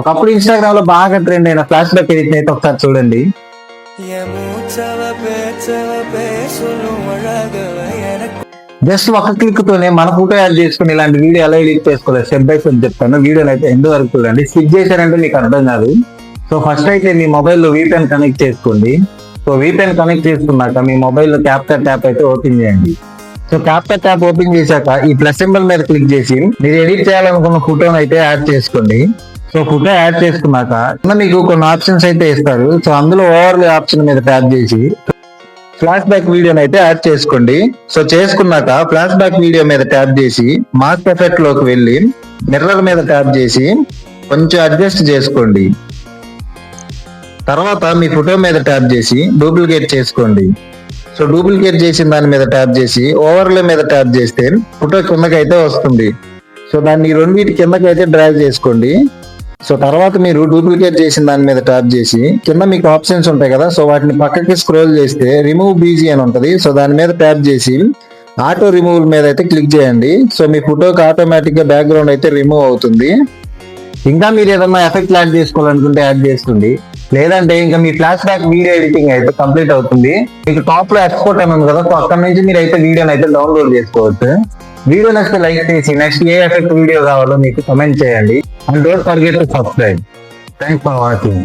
ఒకప్పుడు ఇన్స్టాగ్రామ్ లో బాగా ట్రెండ్ అయిన ఫ్లాష్ బ్యాక్ ఎడిట్ అయితే ఒకసారి చూడండి. జస్ట్ ఒక క్లిక్ తోనే మన ఫోటో యాడ్ చేసుకుని ఇలాంటి వీడియో ఎలా ఎడిట్ చేసుకోలేదు స్టెప్ బై స్టెప్ చెప్తాను. వీడియోని అయితే ఎండ్ వరకు చూడండి. స్కిప్ చేశారంటే మీకు అర్థం కాదు. సో ఫస్ట్ అయితే మీ మొబైల్లో VPN కనెక్ట్ చేసుకోండి. సో VPN కనెక్ట్ చేసుకున్నాక మీ మొబైల్లో క్యాప్కట్ యాప్ అయితే ఓపెన్ చేయండి. సో క్యాప్కట్ యాప్ ఓపెన్ చేశాక ఈ ప్లస్ సింబల్ మీద క్లిక్ చేసి మీరు ఎడిట్ చేయాలనుకున్న ఫోటోని అయితే యాడ్ చేసుకోండి. సో ఫోటో యాడ్ చేసుకున్నాక మీకు కొన్ని ఆప్షన్స్ అయితే ఇస్తారు. సో అందులో ఓవర్లే ఆప్షన్ మీద ట్యాప్ చేసి ఫ్లాష్ బ్యాక్ వీడియోని అయితే యాడ్ చేసుకోండి. సో చేసుకున్నాక ఫ్లాష్ బ్యాక్ వీడియో మీద ట్యాప్ చేసి మాస్క్ ఎఫెక్ట్ లోకి వెళ్ళి మిర్రర్ మీద ట్యాప్ చేసి కొంచెం అడ్జస్ట్ చేసుకోండి. తర్వాత మీ ఫోటో మీద ట్యాప్ చేసి డూప్లికేట్ చేసుకోండి. సో డూప్లికేట్ చేసిన దాని మీద ట్యాప్ చేసి ఓవర్లే మీద ట్యాప్ చేస్తే ఫోటో కిందకైతే వస్తుంది. సో దాన్ని రెండింటి కిందకైతే డ్రాగ్ చేసుకోండి. సో తర్వాత మీరు డూప్లికేట్ చేసిన దాని మీద ట్యాప్ చేసి కింద మీకు ఆప్షన్స్ ఉంటాయి కదా, సో వాటిని పక్కకి స్క్రోల్ చేస్తే రిమూవ్ బీజీ అని ఉంటది. సో దాని మీద ట్యాప్ చేసి ఆటో రిమూవల్ మీద అయితే క్లిక్ చేయండి. సో మీ ఫోటోకి ఆటోమేటిక్ గా బ్యాక్గ్రౌండ్ అయితే రిమూవ్ అవుతుంది. ఇంకా మీరు ఏదన్నా ఎఫెక్ట్ యాడ్ చేసుకోవాలనుకుంటే యాడ్ చేసుకోండి. లేదంటే ఇంకా మీ ఫ్లాష్ బ్యాక్ వీడియో ఎడిటింగ్ అయితే కంప్లీట్ అవుతుంది. మీకు టాప్ లో ఎక్స్పోర్ట్ అని ఉంది కదా, సో అక్కడ నుంచి మీరు అయితే వీడియోని అయితే డౌన్లోడ్ చేసుకోవచ్చు. వీడియో నచ్చితే లైక్ చేసి నెక్స్ట్ ఏ ఎఫెక్ట్ వీడియో కావాలో మీకు కమెంట్ చేయండి. And don't forget to subscribe. Thanks for watching.